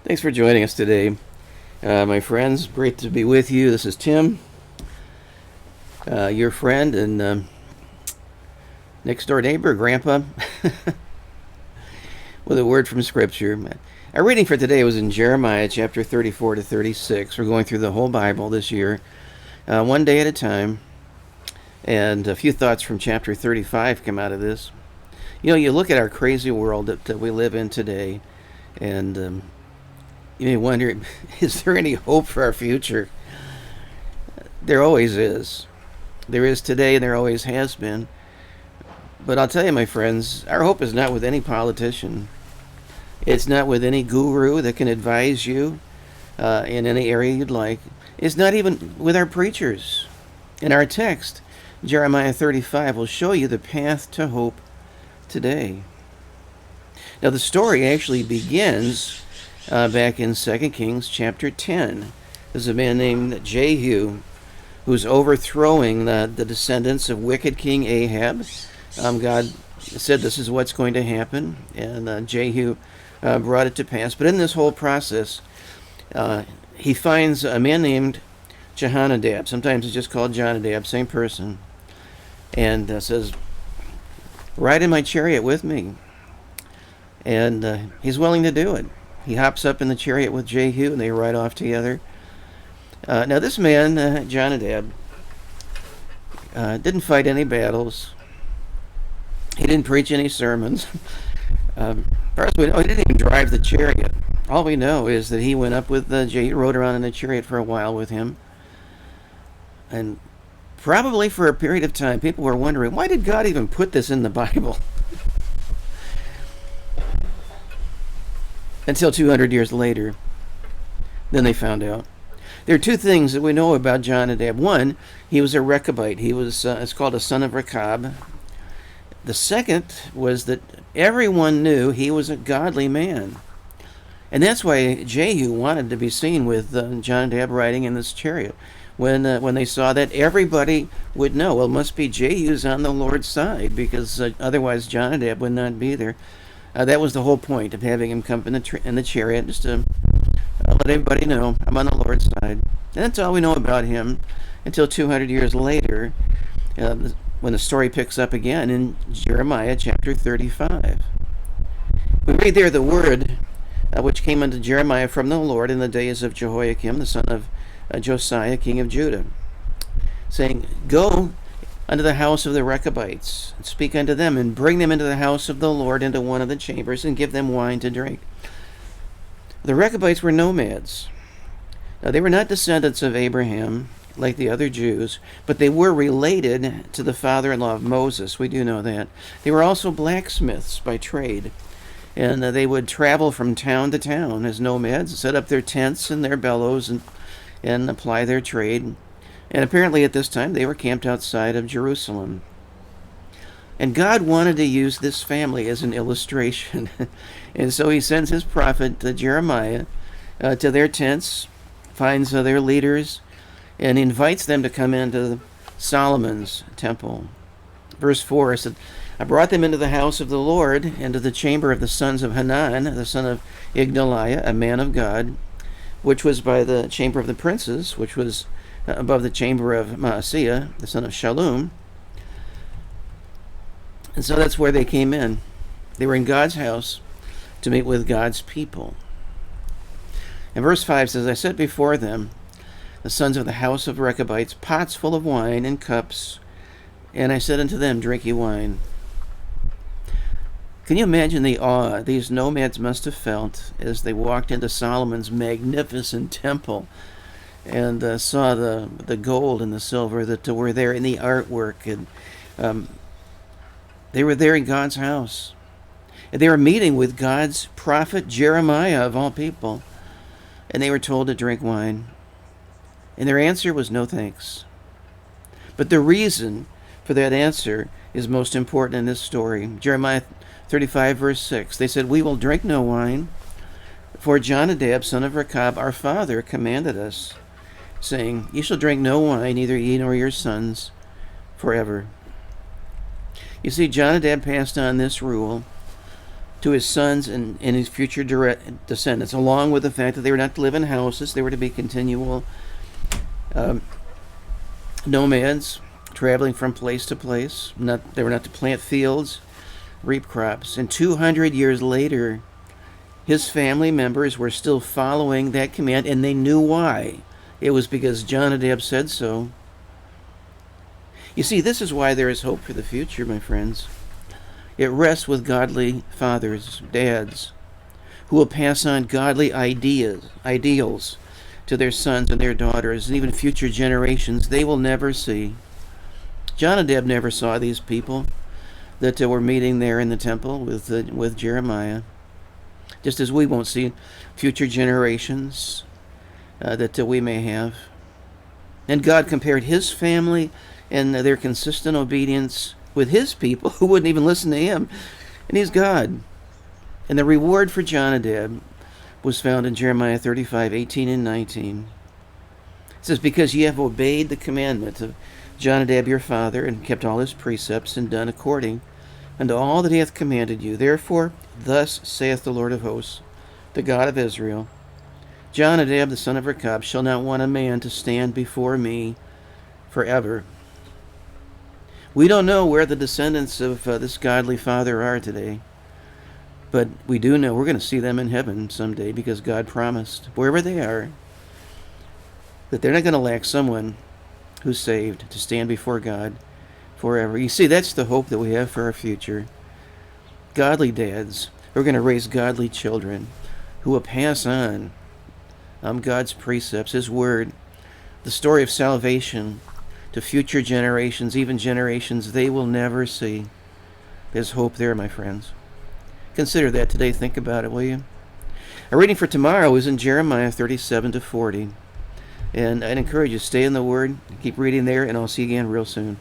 Thanks for joining us today, my friends. Great to be with you. This is Tim, your friend and next door neighbor, Grandpa, with a word from Scripture. Our reading for today was in Jeremiah chapter 34 to 36. We're going through the whole Bible this year, one day at a time, and a few thoughts from chapter 35 come out of this. You know, you look at our crazy world that we live in today, and you may wonder, is there any hope for our future? There always is. There is today and there always has been. But I'll tell you, my friends, our hope is not with any politician. It's not with any guru that can advise you in any area you'd like. It's not even with our preachers. In our text, Jeremiah 35 will show you the path to hope today. Now, the story actually begins back in 2 Kings chapter 10. There's a man named Jehu who's overthrowing the descendants of wicked King Ahab. God said this is what's going to happen, and Jehu brought it to pass. But in this whole process, he finds a man named Jehonadab. Sometimes it's just called Jonadab, same person, and says, "Ride in my chariot with me." And he's willing to do it. He hops up in the chariot with Jehu, and they ride off together. Now, this man, Jonadab, didn't fight any battles. He didn't preach any sermons. First, we know he didn't even drive the chariot. All we know is that he went up with Jehu, rode around in the chariot for a while with him. And probably for a period of time, people were wondering, why did God even put this in the Bible? Until 200 years later, then they found out. There are two things that we know about Jonadab. One, he was a Rechabite. He was, it's called a son of Rechab. The second was that everyone knew he was a godly man. And that's why Jehu wanted to be seen with Jonadab riding in this chariot. When they saw that, everybody would know, well, it must be Jehu's on the Lord's side, because otherwise Jonadab would not be there. That was the whole point of having him come in the chariot, just to let everybody know I'm on the Lord's side. And that's all we know about him until 200 years later, when the story picks up again in Jeremiah chapter 35. We read there the word which came unto Jeremiah from the Lord in the days of Jehoiakim, the son of Josiah, king of Judah, saying, "Go unto the house of the Rechabites, and speak unto them, and bring them into the house of the Lord, into one of the chambers, and give them wine to drink." The Rechabites were nomads. Now, they were not descendants of Abraham like the other Jews, but they were related to the father-in-law of Moses. We do know that. They were also blacksmiths by trade, and they would travel from town to town as nomads, set up their tents and their bellows, and apply their trade. And apparently at this time they were camped outside of Jerusalem. And God wanted to use this family as an illustration. And so he sends his prophet Jeremiah to their tents, finds their leaders, and invites them to come into Solomon's temple. Verse 4 said, "I brought them into the house of the Lord, into the chamber of the sons of Hanan, the son of Igdaliah, a man of God, which was by the chamber of the princes, which was above the chamber of Maaseiah, the son of Shallum." And so that's where they came in. They were in God's house to meet with God's people. And verse 5 says, "I set before them the sons of the house of Rechabites pots full of wine and cups, and I said unto them, drink ye wine." Can you imagine the awe these nomads must have felt as they walked into Solomon's magnificent temple and saw the gold and the silver that were there in the artwork, and they were there in God's house. And they were meeting with God's prophet Jeremiah, of all people, and they were told to drink wine. And their answer was no thanks. But the reason for that answer is most important in this story. Jeremiah 35 verse 6, they said, "We will drink no wine, for Jonadab, son of Rechab, our father, commanded us, saying, Ye shall drink no wine, neither ye nor your sons, forever." You see, Jonadab passed on this rule to his sons and his future descendants, along with the fact that they were not to live in houses, they were to be continual um, nomads, traveling from place to place. They were not to plant fields, reap crops. And 200 years later, his family members were still following that command, and they knew why. It was because Jonadab said so. You see, this is why there is hope for the future, my friends. It rests with godly fathers, dads, who will pass on godly ideals to their sons and their daughters, and even future generations they will never see. Jonadab never saw these people that were meeting there in the temple with Jeremiah, just as we won't see future generations that we may have. And God compared his family and their consistent obedience with his people who wouldn't even listen to him. And he's God. And the reward for Jonadab was found in Jeremiah 35:18 and 19. It says, because ye have obeyed the commandment of Jonadab your father, and kept all his precepts, and done according unto all that he hath commanded you. Therefore, thus saith the Lord of hosts, the God of Israel, Jonadab the son of Rechab shall not want a man to stand before me forever. We don't know where the descendants of this godly father are today, but we do know we're going to see them in heaven someday, because God promised, wherever they are, that they're not going to lack someone who's saved to stand before God forever. You see, that's the hope that we have for our future. Godly dads who are going to raise godly children who will pass on God's precepts, his word, the story of salvation to future generations, even generations they will never see. There's hope there, my friends. Consider that today. Think about it, will you? Our reading for tomorrow is in Jeremiah 37-40. And I'd encourage you to stay in the Word, keep reading there, and I'll see you again real soon.